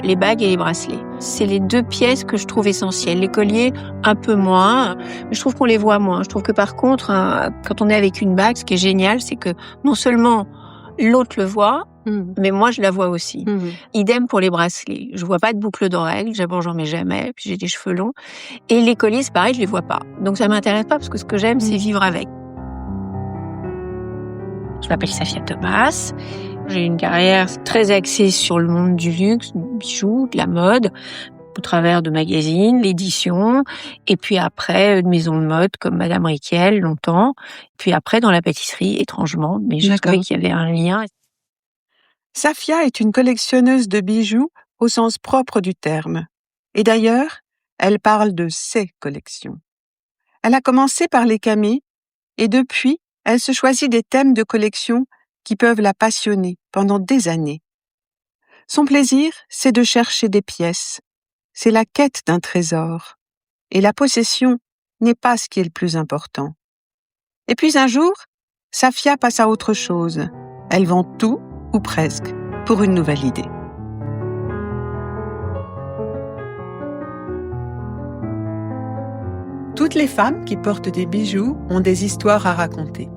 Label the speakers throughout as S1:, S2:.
S1: les bagues et les bracelets. C'est les 2 pièces que je trouve essentielles. Les colliers, un peu moins, mais je trouve qu'on les voit moins. Je trouve que par contre, quand on est avec une bague, ce qui est génial, c'est que non seulement l'autre le voit, mais moi je la vois aussi. Idem pour les bracelets. Je vois pas de boucle d'oreille, d'abord j'en mets jamais, puis j'ai des cheveux longs. Et les colliers, c'est pareil, je les vois pas. Donc ça m'intéresse pas parce que ce que j'aime, c'est vivre avec. Je m'appelle Safia Thomas. J'ai une carrière très axée sur le monde du luxe, du bijou, de la mode, au travers de magazines, l'édition, et puis après de maisons de mode comme Madame Riquel, longtemps, puis après dans la pâtisserie, étrangement, mais je trouvais qu'il y avait un lien.
S2: Safia est une collectionneuse de bijoux au sens propre du terme. Et d'ailleurs, elle parle de ses collections. Elle a commencé par les camées, et depuis, elle se choisit des thèmes de collection qui peuvent la passionner pendant des années. Son plaisir, c'est de chercher des pièces. C'est la quête d'un trésor. Et la possession n'est pas ce qui est le plus important. Et puis un jour, Safia passe à autre chose. Elle vend tout, ou presque, pour une nouvelle idée. Toutes les femmes qui portent des bijoux ont des histoires à raconter.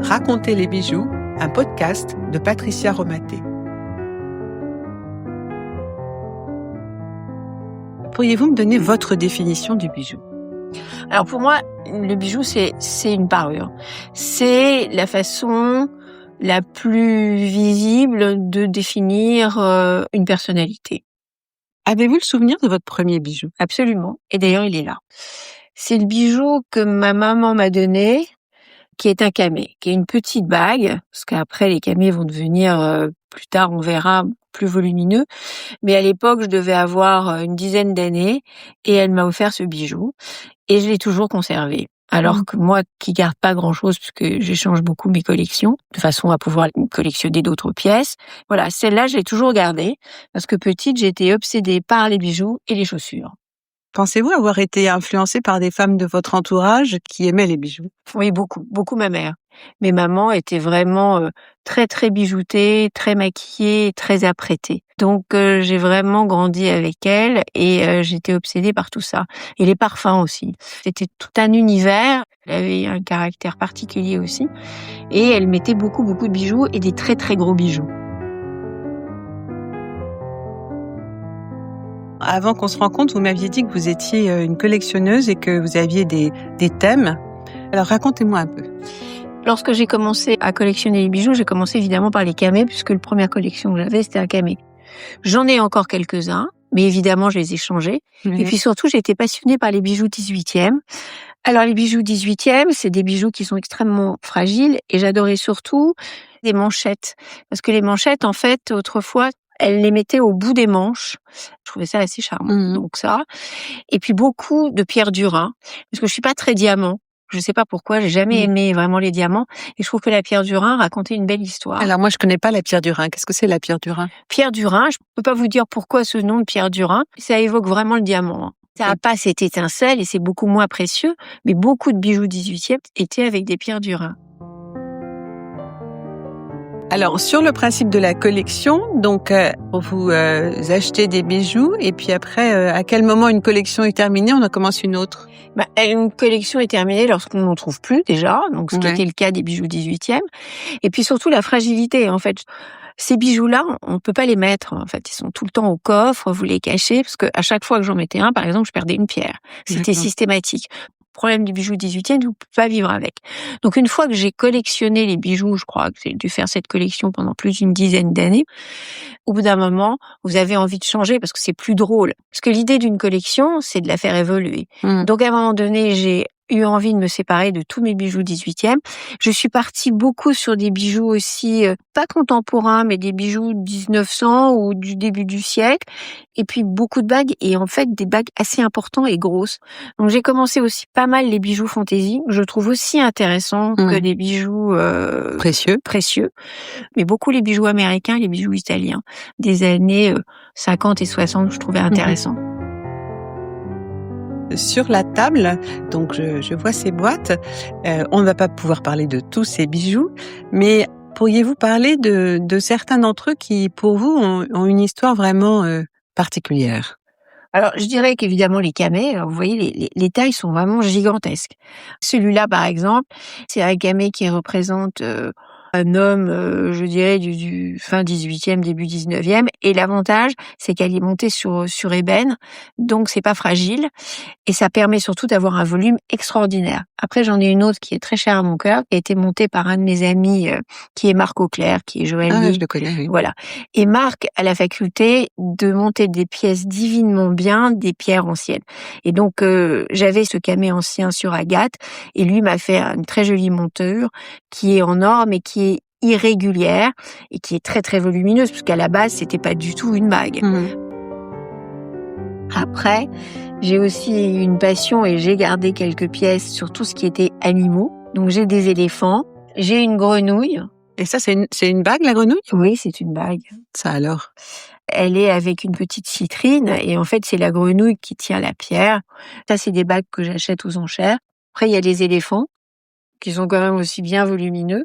S2: Raconter les bijoux, un podcast de Patricia Romaté. Pourriez-vous me donner votre définition du bijou ?
S1: Alors pour moi, le bijou, c'est une parure. C'est la façon la plus visible de définir une personnalité.
S2: Avez-vous le souvenir de votre premier bijou ?
S1: Absolument. Et d'ailleurs, il est là. C'est le bijou que ma maman m'a donné, qui est un camé, qui est une petite bague, parce qu'après les camés vont devenir, plus tard on verra, plus volumineux. Mais à l'époque, je devais avoir une dizaine d'années et elle m'a offert ce bijou et je l'ai toujours conservé. Alors que moi, qui garde pas grand-chose, puisque j'échange beaucoup mes collections, de façon à pouvoir collectionner d'autres pièces. Voilà, celle-là, je l'ai toujours gardée, parce que petite, j'étais obsédée par les bijoux et les chaussures.
S2: Pensez-vous avoir été influencée par des femmes de votre entourage qui aimaient les bijoux ?
S1: Oui, beaucoup ma mère. Mais maman était vraiment très très bijoutée, très maquillée, très apprêtée. Donc j'ai vraiment grandi avec elle et j'étais obsédée par tout ça. Et les parfums aussi. C'était tout un univers. Elle avait un caractère particulier aussi. Et elle mettait beaucoup de bijoux et des très très gros bijoux.
S2: Avant qu'on se rencontre, vous m'aviez dit que vous étiez une collectionneuse et que vous aviez des thèmes. Alors racontez-moi un peu.
S1: Lorsque j'ai commencé à collectionner les bijoux, j'ai commencé évidemment par les camés, puisque la première collection que j'avais, c'était un camé. J'en ai encore quelques-uns, mais évidemment, je les ai changés. Et puis surtout, j'ai été passionnée par les bijoux 18e. Alors, les bijoux 18e, c'est des bijoux qui sont extrêmement fragiles, et j'adorais surtout les manchettes. Parce que les manchettes, en fait, autrefois, elle les mettait au bout des manches. Je trouvais ça assez charmant. Donc ça. Et puis beaucoup de pierres Durin. Parce que je suis pas très diamant. Je sais pas pourquoi, j'ai jamais aimé vraiment les diamants. Et je trouve que la pierre Durin racontait une belle histoire.
S2: Alors moi, je connais pas la pierre Durin. Qu'est-ce que c'est la pierre Durin ?
S1: Pierre Durin, je peux pas vous dire pourquoi ce nom de pierre Durin. Ça évoque vraiment le diamant. Ça n'a pas cette étincelle et c'est beaucoup moins précieux. Mais beaucoup de bijoux 18e étaient avec des pierres Durin.
S2: Alors, sur le principe de la collection, donc vous achetez des bijoux et puis après, à quel moment une collection est terminée, on en commence une autre ?
S1: Une collection est terminée lorsqu'on n'en trouve plus déjà, donc ce qui était le cas des bijoux 18e. Et puis surtout la fragilité, en fait. Ces bijoux-là, on ne peut pas les mettre. En fait, ils sont tout le temps au coffre, vous les cachez, parce que à chaque fois que j'en mettais un, par exemple, je perdais une pierre. C'était systématique. Le problème du bijou 18e, vous ne pouvez pas vivre avec. Donc, une fois que j'ai collectionné les bijoux, je crois que j'ai dû faire cette collection pendant plus d'une dizaine d'années, au bout d'un moment, vous avez envie de changer parce que c'est plus drôle. Parce que l'idée d'une collection, c'est de la faire évoluer. Donc, à un moment donné, j'ai eu envie de me séparer de tous mes bijoux 18e. Je suis partie beaucoup sur des bijoux aussi, pas contemporains, mais des bijoux 1900 ou du début du siècle. Et puis beaucoup de bagues, et en fait des bagues assez importantes et grosses. Donc j'ai commencé aussi pas mal les bijoux fantaisie, que je trouve aussi intéressants que les bijoux précieux. Mais beaucoup les bijoux américains, les bijoux italiens, des années 50 et 60, je trouvais intéressants.
S2: Sur la table, donc je vois ces boîtes. On ne va pas pouvoir parler de tous ces bijoux, mais Pourriez-vous parler de certains d'entre eux qui, pour vous, ont une histoire vraiment particulière?
S1: Alors, je dirais qu'évidemment les camés, alors vous voyez, les tailles sont vraiment gigantesques. Celui-là, par exemple, c'est un camé qui représente, un homme, je dirais du fin 18e, début 19e, et l'avantage, c'est qu'elle est montée sur ébène, donc c'est pas fragile et ça permet surtout d'avoir un volume extraordinaire. Après, j'en ai une autre qui est très chère à mon cœur, qui a été montée par un de mes amis, qui est Marc Auclair, qui est
S2: Ah, je
S1: joaillier.
S2: le connais, oui.
S1: Voilà. Et Marc a la faculté de monter des pièces divinement bien, des pierres anciennes. Et donc, j'avais ce camé ancien sur agate, et lui m'a fait une très jolie monture qui est en or, mais qui est irrégulière et qui est très très volumineuse, parce qu'à la base, c'était pas du tout une bague.
S2: Mmh.
S1: Après, j'ai aussi une passion et j'ai gardé quelques pièces sur tout ce qui était animaux. Donc j'ai des éléphants, j'ai une grenouille.
S2: Et ça, c'est une bague, la grenouille?
S1: Oui, c'est une bague.
S2: Ça alors?
S1: Elle est avec une petite citrine et en fait, c'est la grenouille qui tient la pierre. Ça, c'est des bagues que j'achète aux enchères. Après, il y a les éléphants qui sont quand même aussi bien volumineux.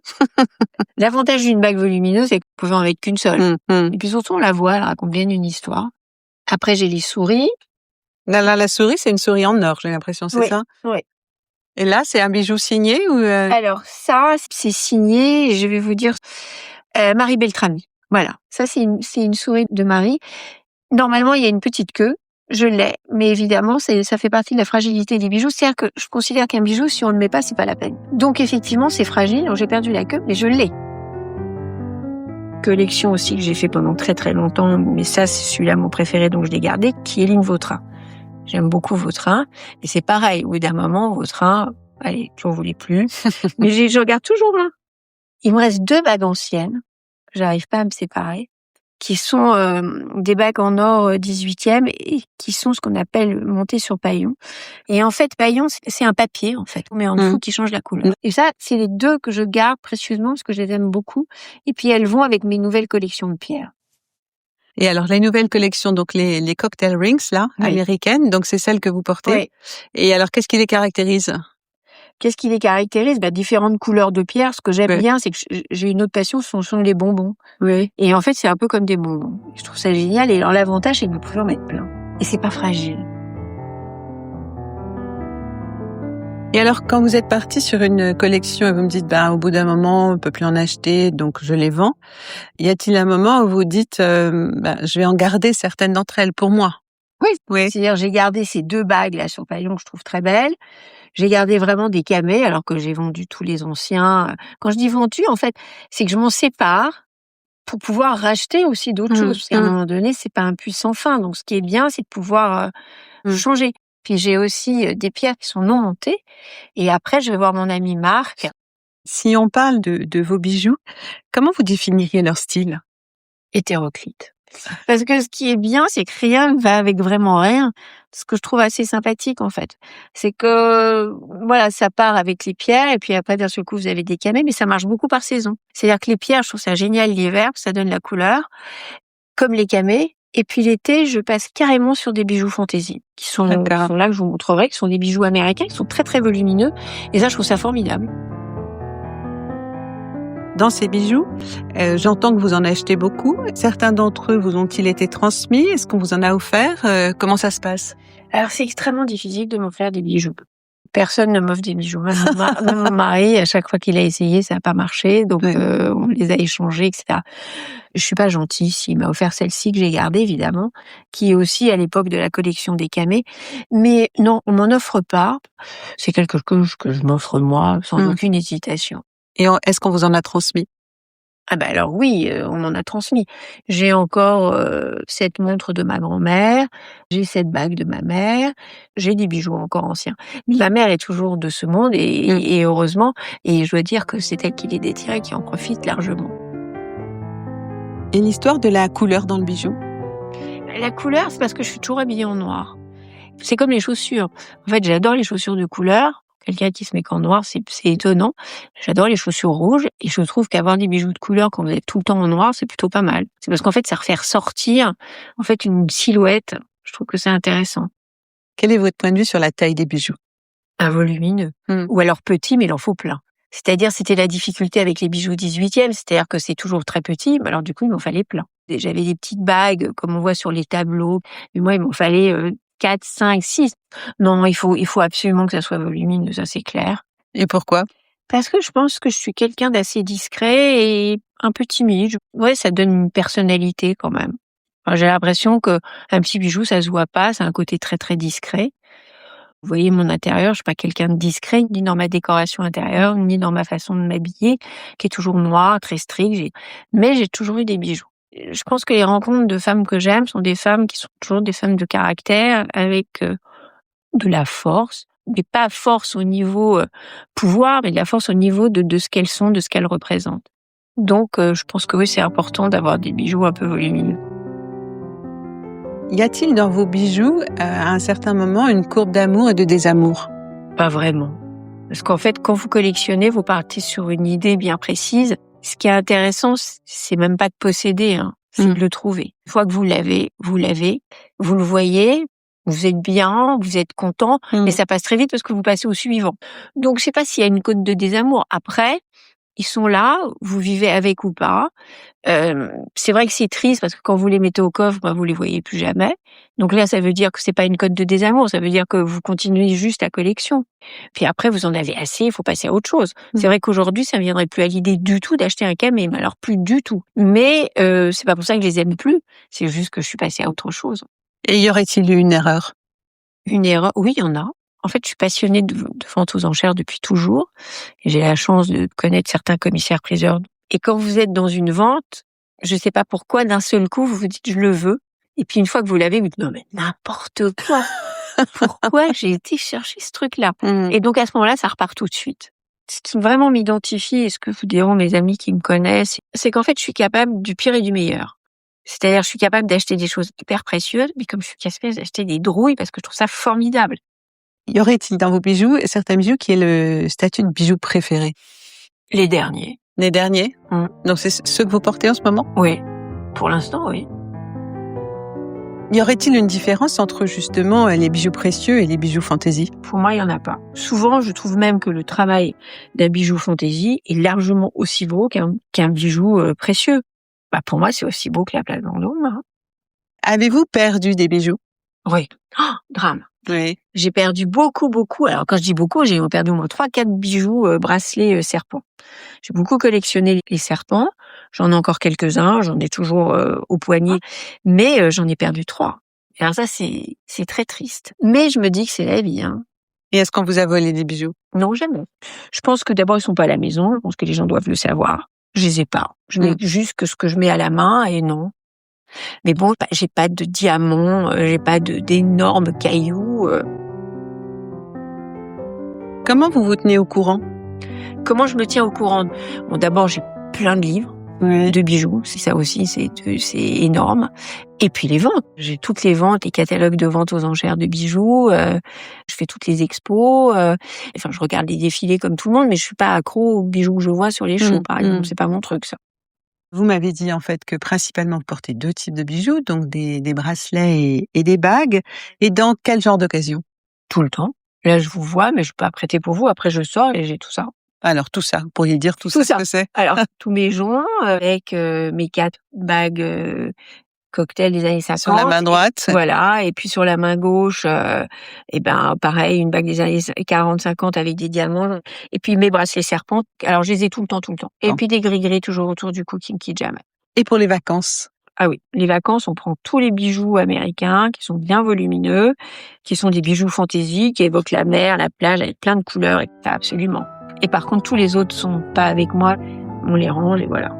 S1: L'avantage d'une bague volumineuse, c'est que vous pouvez en mettre qu'une seule. Et puis surtout, on la voit, elle raconte bien une histoire. Après, j'ai les souris.
S2: La souris, c'est une souris en or, j'ai l'impression, c'est ça?
S1: Oui.
S2: Et là, c'est un bijou signé ou
S1: Alors ça, c'est signé, je vais vous dire, Marie Beltrami. Voilà, ça c'est une souris de Marie. Normalement, il y a une petite queue, je l'ai, mais évidemment, ça fait partie de la fragilité des bijoux. C'est-à-dire que je considère qu'un bijou, si on le met pas, c'est pas la peine. Donc effectivement, c'est fragile, donc j'ai perdu la queue, mais je l'ai. Collection aussi que j'ai fait pendant très très longtemps, mais ça, c'est celui-là mon préféré, donc je l'ai gardé, qui est Line Vautrin. J'aime beaucoup Vautrin, et c'est pareil, au bout d'un moment, Vautrin, allez, j'en voulais plus, mais je regarde toujours là. Il me reste 2 bagues anciennes, j'arrive pas à me séparer, qui sont des bagues en or 18e et qui sont ce qu'on appelle montées sur paillon. Et en fait, paillon, c'est un papier, en fait, on met en dessous qui change la couleur. Et ça, c'est les 2 que je garde précieusement parce que je les aime beaucoup. Et puis, elles vont avec mes nouvelles collections de pierres.
S2: Et alors, les nouvelles collections, donc les cocktail rings, là,
S1: Oui.
S2: américaines, donc c'est celles que vous portez.
S1: Oui.
S2: Et alors, qu'est-ce qui les caractérise?
S1: Qu'est-ce qui les caractérise? Différentes couleurs de pierres. Ce que j'aime bien, c'est que j'ai une autre passion, ce sont les bonbons.
S2: Oui.
S1: Et en fait, c'est un peu comme des bonbons. Je trouve ça génial. Et alors, l'avantage, c'est que vous pouvez en mettre plein. Et c'est pas fragile.
S2: Et alors, quand vous êtes parti sur une collection et vous me dites, au bout d'un moment, on peut plus en acheter, donc je les vends. Y a-t-il un moment où vous dites, je vais en garder certaines d'entre elles pour moi?
S1: Oui. C'est-à-dire, j'ai gardé ces 2 bagues là sur paillon que je trouve très belles. J'ai gardé vraiment des camés, alors que j'ai vendu tous les anciens. Quand je dis vendu, en fait, c'est que je m'en sépare pour pouvoir racheter aussi d'autres choses. Parce qu'à un moment donné, c'est pas un puits sans fin. Donc, ce qui est bien, c'est de pouvoir changer. Puis, j'ai aussi des pierres qui sont non montées. Et après, je vais voir mon ami Marc.
S2: Si on parle de vos bijoux, comment vous définiriez leur style?
S1: Hétéroclite. Parce que ce qui est bien, c'est que rien ne va avec vraiment rien. Ce que je trouve assez sympathique, en fait. C'est que, voilà, ça part avec les pierres, et puis après, d'un seul coup, vous avez des camés, mais ça marche beaucoup par saison. C'est-à-dire que les pierres, je trouve ça génial l'hiver, ça donne la couleur, comme les camés. Et puis l'été, je passe carrément sur des bijoux fantaisie, qui sont là que je vous montrerai, qui sont des bijoux américains, qui sont très très volumineux. Et ça, je trouve ça formidable.
S2: Dans ces bijoux, j'entends que vous en achetez beaucoup. Certains d'entre eux vous ont-ils été transmis? Est-ce qu'on vous en a offert? Comment ça se passe?
S1: Alors, c'est extrêmement difficile de m'offrir des bijoux. Personne ne m'offre des bijoux. Même mon mari, à chaque fois qu'il a essayé, ça n'a pas marché. Donc, on les a échangés, etc. Je suis pas gentille. S'il m'a offert celle-ci que j'ai gardée, évidemment, qui est aussi à l'époque de la collection des camés. Mais non, on m'en offre pas. C'est quelque chose que je m'offre moi, sans aucune hésitation.
S2: Et est-ce qu'on vous en a transmis?
S1: Alors oui, on m'en a transmis. J'ai encore cette montre de ma grand-mère, j'ai cette bague de ma mère, j'ai des bijoux encore anciens. Ma mère est toujours de ce monde et heureusement, et je dois dire que c'est elle qui les détient et qui en profite largement.
S2: Et l'histoire de la couleur dans le bijou?
S1: La couleur, c'est parce que je suis toujours habillée en noir. C'est comme les chaussures. En fait, j'adore les chaussures de couleur. Quelqu'un qui se met qu'en noir, c'est étonnant. J'adore les chaussures rouges et je trouve qu'avoir des bijoux de couleur quand vous êtes tout le temps en noir, c'est plutôt pas mal. C'est parce qu'en fait, ça refait ressortir en fait une silhouette. Je trouve que c'est intéressant.
S2: Quel est votre point de vue sur la taille des bijoux?
S1: Un volumineux. Ou alors petit, mais il en faut plein. C'est-à-dire, c'était la difficulté avec les bijoux 18e, c'est-à-dire que c'est toujours très petit, mais alors du coup, il m'en fallait plein. Et j'avais des petites bagues, comme on voit sur les tableaux, mais moi, il m'en fallait 4, 5, 6. Non, il faut absolument que ça soit volumineux, ça c'est clair.
S2: Et pourquoi?
S1: Parce que je pense que je suis quelqu'un d'assez discret et un peu timide. Ouais, ça donne une personnalité quand même. Enfin, j'ai l'impression que un petit bijou, ça se voit pas, c'est un côté très, très discret. Vous voyez mon intérieur, je suis pas quelqu'un de discret, ni dans ma décoration intérieure, ni dans ma façon de m'habiller, qui est toujours noire, très stricte. Mais j'ai toujours eu des bijoux. Je pense que les rencontres de femmes que j'aime sont des femmes qui sont toujours des femmes de caractère, avec de la force, mais pas force au niveau pouvoir, mais de la force au niveau de ce qu'elles sont, de ce qu'elles représentent. Donc, je pense que oui, c'est important d'avoir des bijoux un peu volumineux.
S2: Y a-t-il dans vos bijoux, à un certain moment, une courbe d'amour et de désamour?
S1: Pas vraiment. Parce qu'en fait, quand vous collectionnez, vous partez sur une idée bien précise. Ce qui est intéressant, c'est même pas de posséder, hein, c'est de le trouver. Une fois que vous l'avez, vous le voyez, vous êtes bien, vous êtes content, mais ça passe très vite parce que vous passez au suivant. Donc, je sais pas s'il y a une cote de désamour. Après, ils sont là, vous vivez avec ou pas. C'est vrai que c'est triste parce que quand vous les mettez au coffre, vous les voyez plus jamais. Donc là, ça veut dire que c'est pas une cote de désamour, ça veut dire que vous continuez juste la collection. Puis après, vous en avez assez, il faut passer à autre chose. C'est vrai qu'aujourd'hui, ça me viendrait plus à l'idée du tout d'acheter un camé, mais alors plus du tout. Mais c'est pas pour ça que je les aime plus, c'est juste que je suis passée à autre chose.
S2: Et y aurait-il eu une erreur?
S1: Une erreur? Oui, il y en a. En fait, je suis passionnée de vente aux enchères depuis toujours. Et j'ai la chance de connaître certains commissaires-priseurs. Et quand vous êtes dans une vente, je sais pas pourquoi, d'un seul coup, vous vous dites, je le veux. Et puis, une fois que vous l'avez, vous dites, non, mais n'importe quoi. Pourquoi j'ai été chercher ce truc-là? Et donc, à ce moment-là, ça repart tout de suite. Ce qui vraiment m'identifie, et ce que vous diront mes amis qui me connaissent, c'est qu'en fait, je suis capable du pire et du meilleur. C'est-à-dire, je suis capable d'acheter des choses hyper précieuses, mais comme je suis capable d'acheter des drouilles parce que je trouve ça formidable.
S2: Y aurait-il dans vos bijoux certains bijoux qui aient le statut de bijoux préféré?
S1: Les derniers.
S2: Les derniers? Donc c'est ceux que vous portez en ce moment?
S1: Oui. Pour l'instant, oui.
S2: Y aurait-il une différence entre justement les bijoux précieux et les bijoux fantaisie?
S1: Pour moi, il y en a pas. Souvent, je trouve même que le travail d'un bijou fantaisie est largement aussi beau qu'un bijou précieux. Pour moi, c'est aussi beau que la place Vendôme. Hein.
S2: Avez-vous perdu des bijoux?
S1: Oui. Oh, drame.
S2: Oui.
S1: J'ai perdu beaucoup, beaucoup. Alors, quand je dis beaucoup, j'ai perdu au moins 3-4 bijoux bracelets serpents. J'ai beaucoup collectionné les serpents. J'en ai encore quelques-uns. J'en ai toujours au poignet. Mais j'en ai perdu 3. Et alors ça, c'est très triste. Mais je me dis que c'est la vie. Hein.
S2: Et est-ce qu'on vous a volé des bijoux?
S1: Non, jamais. Je pense que d'abord, ils sont pas à la maison. Je pense que les gens doivent le savoir. Je les ai pas. Je mets juste que ce que je mets à la main et non. Mais bon, j'ai pas de diamants, j'ai pas d'énormes cailloux.
S2: Comment vous vous tenez au courant?
S1: Comment je me tiens au courant? Bon, d'abord, j'ai plein de livres de bijoux. C'est ça aussi, c'est énorme. Et puis les ventes. J'ai toutes les ventes, les catalogues de vente aux enchères de bijoux. Je fais toutes les expos. Enfin, je regarde les défilés comme tout le monde, mais je suis pas accro aux bijoux que je vois sur les shows, par exemple. C'est pas mon truc, ça.
S2: Vous m'avez dit en fait que principalement vous portez 2 types de bijoux, donc des bracelets et des bagues. Et dans quel genre d'occasion?
S1: Tout le temps. Là, je vous vois, mais je peux pas prêter pour vous. Après, je sors et j'ai tout ça.
S2: Alors tout ça, vous pourriez dire tout ça, ce que c'est?
S1: Alors, tous mes joncs avec mes 4 bagues cocktails des années 50.
S2: Sur la main droite?
S1: Voilà, et puis sur la main gauche, pareil, une bague des années 40-50 avec des diamants. Et puis mes bracelets serpents, alors je les ai tout le temps. Et puis des gris-gris toujours autour du cou qui me quittent jamais.
S2: Et pour les vacances?
S1: Ah oui, les vacances, on prend tous les bijoux américains qui sont bien volumineux, qui sont des bijoux fantaisie, qui évoquent la mer, la plage, avec plein de couleurs, et absolument. Et par contre, tous les autres sont pas avec moi, on les range et voilà.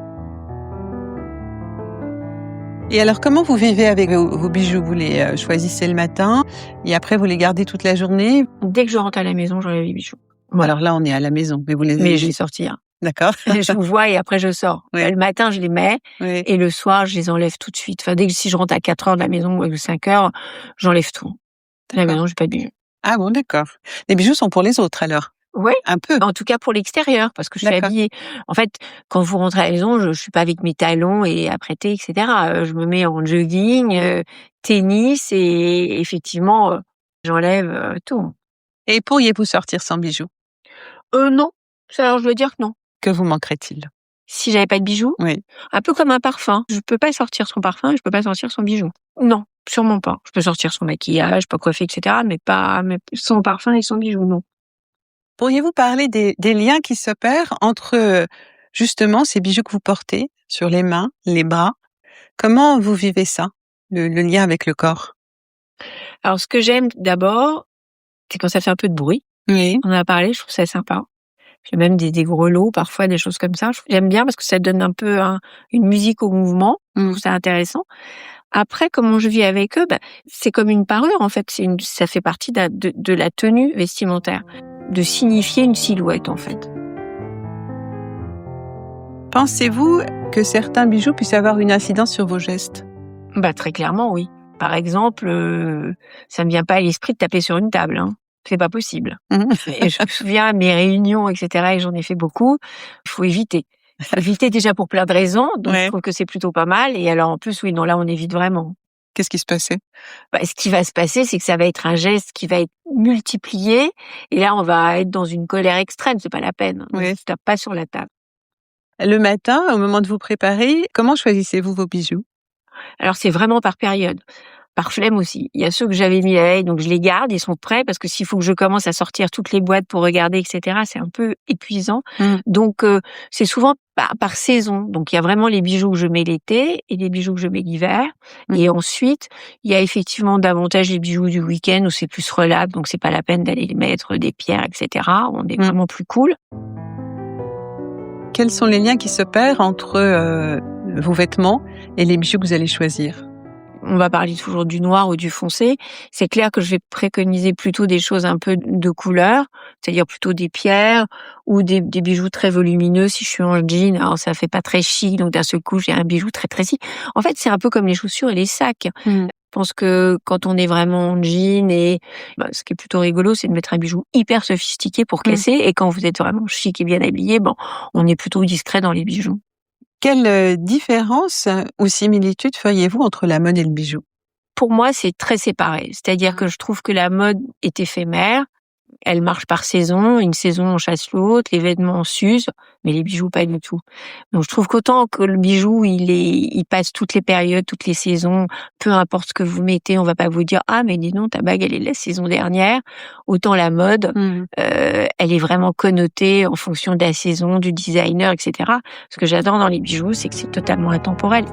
S2: Et alors, comment vous vivez avec vos bijoux? Vous les choisissez le matin et après vous les gardez toute la journée?
S1: Dès que je rentre à la maison, j'enlève les bijoux. Voilà.
S2: Alors là, on est à la maison, mais vous les...
S1: Mais je vais sortir.
S2: D'accord.
S1: Je vous vois et après je sors.
S2: Oui.
S1: Le matin, je les mets et le soir, je les enlève tout de suite. Enfin, si je rentre à 4 heures de la maison ou 5 heures, j'enlève tout. À la maison, j'ai pas de bijoux.
S2: Ah bon, d'accord. Les bijoux sont pour les autres alors?
S1: Oui,
S2: un peu.
S1: En tout cas pour l'extérieur, parce que je suis habillée. En fait, quand vous rentrez à la maison, je suis pas avec mes talons et apprêtée, etc. Je me mets en jogging, tennis et effectivement, j'enlève tout.
S2: Et pourriez-vous sortir sans bijoux?
S1: Non. Alors, je dois dire que non.
S2: Que vous manquerait-il?
S1: Si j'avais pas de bijoux,
S2: Oui.
S1: un peu comme un parfum. Je peux pas sortir son parfum, je peux pas sortir son bijou. Non, sûrement pas. Je peux sortir son maquillage, pas coiffé, etc., mais son parfum et son bijou, non.
S2: Pourriez-vous parler des liens qui s'opèrent entre, justement, ces bijoux que vous portez sur les mains, les bras? Comment vous vivez ça, le lien avec le corps?
S1: Alors, ce que j'aime d'abord, c'est quand ça fait un peu de bruit.
S2: Oui.
S1: On en a parlé, je trouve ça sympa. J'ai même des grelots, parfois, des choses comme ça. J'aime bien parce que ça donne un peu une musique au mouvement. Je trouve ça intéressant. Après, comment je vis avec eux, c'est comme une parure, en fait. Ça fait partie de la tenue vestimentaire, de signifier une silhouette, en fait.
S2: Pensez-vous que certains bijoux puissent avoir une incidence sur vos gestes?
S1: Très clairement, oui. Par exemple, ça me vient pas à l'esprit de taper sur une table, hein. C'est pas possible. Et je me souviens à mes réunions, etc., et j'en ai fait beaucoup, il faut éviter. Éviter déjà pour plein de raisons, donc je trouve que c'est plutôt pas mal. Et alors en plus, oui, non, là on évite vraiment.
S2: Qu'est-ce qui se passait?
S1: Ce qui va se passer, c'est que ça va être un geste qui va être multiplié, et là on va être dans une colère extrême, c'est pas la peine. Donc, je tape pas sur la table.
S2: Le matin, au moment de vous préparer, comment choisissez-vous vos bijoux?
S1: Alors c'est vraiment par période. Par flemme aussi. Il y a ceux que j'avais mis la veille, donc je les garde, ils sont prêts, parce que s'il faut que je commence à sortir toutes les boîtes pour regarder, etc., c'est un peu épuisant. Donc, c'est souvent par saison. Donc, il y a vraiment les bijoux que je mets l'été et les bijoux que je mets l'hiver. Et ensuite, il y a effectivement davantage les bijoux du week-end où c'est plus relax, donc c'est pas la peine d'aller les mettre, des pierres, etc. On est vraiment plus cool.
S2: Quels sont les liens qui s'opèrent entre vos vêtements et les bijoux que vous allez choisir?
S1: On va parler toujours du noir ou du foncé. C'est clair que je vais préconiser plutôt des choses un peu de couleur, c'est-à-dire plutôt des pierres ou des bijoux très volumineux. Si je suis en jean, alors ça fait pas très chic, donc d'un seul coup j'ai un bijou très très chic. En fait, c'est un peu comme les chaussures et les sacs. Je pense que quand on est vraiment en jean ce qui est plutôt rigolo, c'est de mettre un bijou hyper sophistiqué pour casser. Et quand vous êtes vraiment chic et bien habillé, on est plutôt discret dans les bijoux.
S2: Quelle différence ou similitude feriez-vous entre la mode et le bijou?
S1: Pour moi, c'est très séparé. C'est-à-dire que je trouve que la mode est éphémère. Elle marche par saison. Une saison, on chasse l'autre. Les vêtements s'usent, mais les bijoux, pas du tout. Donc, je trouve qu'autant que le bijou, il passe toutes les périodes, toutes les saisons. Peu importe ce que vous mettez, on va pas vous dire, ah, mais dis donc, ta bague, elle est de la saison dernière. Autant la mode, elle est vraiment connotée en fonction de la saison, du designer, etc. Ce que j'adore dans les bijoux, c'est que c'est totalement intemporel.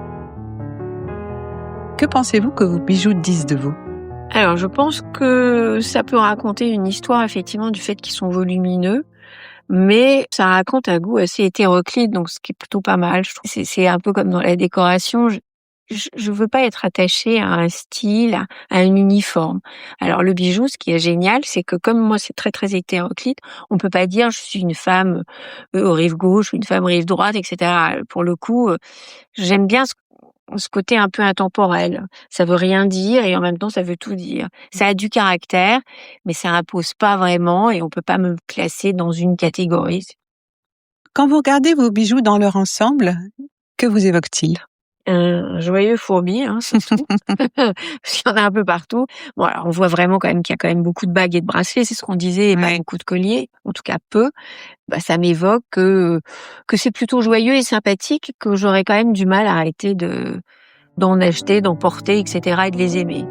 S2: Que pensez-vous que vos bijoux disent de vous?
S1: Alors, je pense que ça peut raconter une histoire, effectivement, du fait qu'ils sont volumineux, mais ça raconte un goût assez hétéroclite, donc ce qui est plutôt pas mal. Je trouve. C'est un peu comme dans la décoration. Je veux pas être attachée à un style, à un uniforme. Alors, le bijou, ce qui est génial, c'est que comme moi, c'est très, très hétéroclite, on peut pas dire je suis une femme au rive gauche ou une femme rive droite, etc. Pour le coup, j'aime bien ce côté un peu intemporel. Ça veut rien dire et en même temps, ça veut tout dire. Ça a du caractère, mais ça impose pas vraiment et on peut pas me classer dans une catégorie.
S2: Quand vous regardez vos bijoux dans leur ensemble, que vous évoque-t-il?
S1: Un joyeux fourbi, surtout. Parce qu'il y en a un peu partout. Bon, alors on voit vraiment quand même qu'il y a quand même beaucoup de bagues et de bracelets, c'est ce qu'on disait, et pas beaucoup de colliers, en tout cas peu. Ça m'évoque que c'est plutôt joyeux et sympathique, que j'aurais quand même du mal à arrêter d'en acheter, d'en porter, etc., et de les aimer.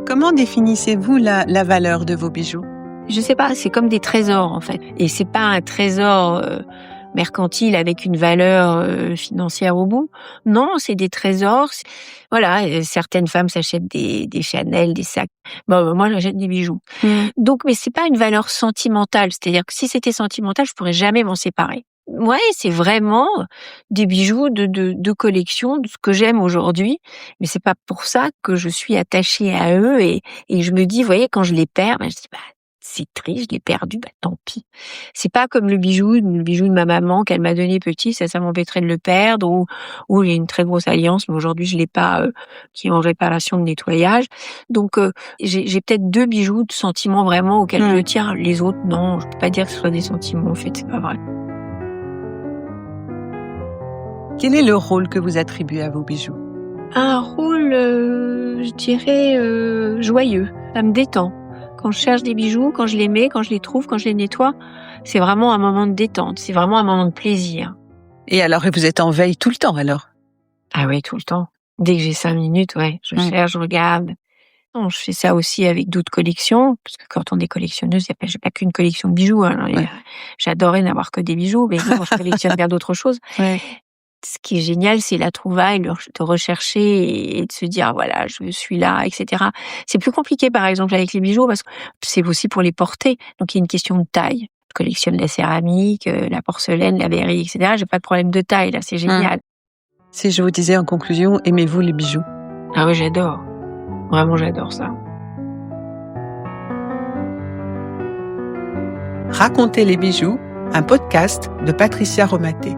S2: Comment définissez-vous la valeur de vos bijoux?
S1: Je sais pas, c'est comme des trésors en fait. Et c'est pas un trésor mercantile avec une valeur financière au bout. Non, c'est des trésors. Voilà, certaines femmes s'achètent des Chanel, des sacs. Moi, j'achète des bijoux. Donc, mais c'est pas une valeur sentimentale. C'est-à-dire que si c'était sentimental, je pourrais jamais m'en séparer. Ouais, c'est vraiment des bijoux de collection, de ce que j'aime aujourd'hui. Mais c'est pas pour ça que je suis attachée à eux et je me dis, vous voyez, quand je les perds, je dis, c'est triste, je l'ai perdu, tant pis. C'est pas comme le bijou de ma maman qu'elle m'a donné petit, ça m'embêterait de le perdre, ou il y a une très grosse alliance, mais aujourd'hui je l'ai pas, qui est en réparation de nettoyage. Donc j'ai peut-être 2 bijoux de sentiments vraiment auxquels je tiens. Les autres, non, je peux pas dire que ce soit des sentiments, en fait, c'est pas vrai.
S2: Quel est le rôle que vous attribuez à vos bijoux?
S1: Un rôle, je dirais, joyeux. Ça me détend. Quand je cherche des bijoux, quand je les mets, quand je les trouve, quand je les nettoie, C'est vraiment un moment de détente, c'est vraiment un moment de plaisir.
S2: Et alors, vous êtes en veille tout le temps alors?
S1: Ah oui, tout le temps. Dès que j'ai 5 minutes, ouais, je cherche, je regarde. Non, je fais ça aussi avec d'autres collections, parce que quand on est collectionneuse, j'ai pas qu'une collection de bijoux. Hein, j'adorais n'avoir que des bijoux, mais non, je collectionne bien d'autres choses.
S2: Ouais.
S1: Ce qui est génial, c'est la trouvaille, de rechercher et de se dire, voilà, je suis là, etc. C'est plus compliqué, par exemple, avec les bijoux, parce que c'est aussi pour les porter. Donc, il y a une question de taille. Je collectionne la céramique, la porcelaine, la verrerie, etc. J'ai pas de problème de taille, là, c'est génial.
S2: Si je vous disais en conclusion, aimez-vous les bijoux?
S1: Ah oui, j'adore. Vraiment, j'adore ça.
S2: Racontez les bijoux, un podcast de Patricia Romaté.